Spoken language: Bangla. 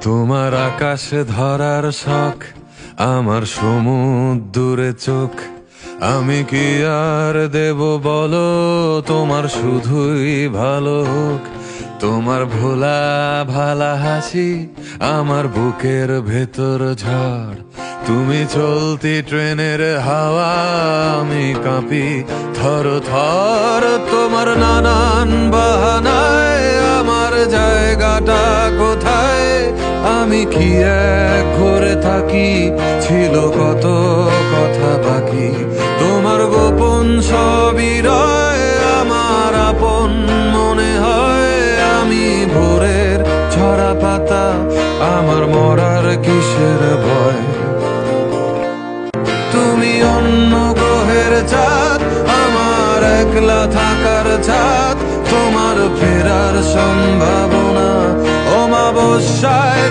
তোমার আকাশে ধরার শখ, আমার সমুদ্রে চোখ। আমি কি আর দেব বলো, তোমার শুধুই ভালো হোক। তোমার ভোলা ভালা হাসি আমার বুকের ভেতর ঝড়। তুমি চলতি ট্রেনের হাওয়া, আমি কাঁপি থর থর। তোমার নানান বাহানায় আমার জায়গাটা কোথায়? আমি কি এক ঘরে থাকি, ছিল কত কথা বাকি। তোমার গোপন সবই রয় আমার আপন মনে হয়। আমি ভোরের ঝরা পাতা, আমার মরার কিসের ভয়? তুমি অন্য গ্রহের চাঁদ, আমার একলা থাকার ছাদ। তোমার ফেরার সম্ভাবনা অমাবস্যায়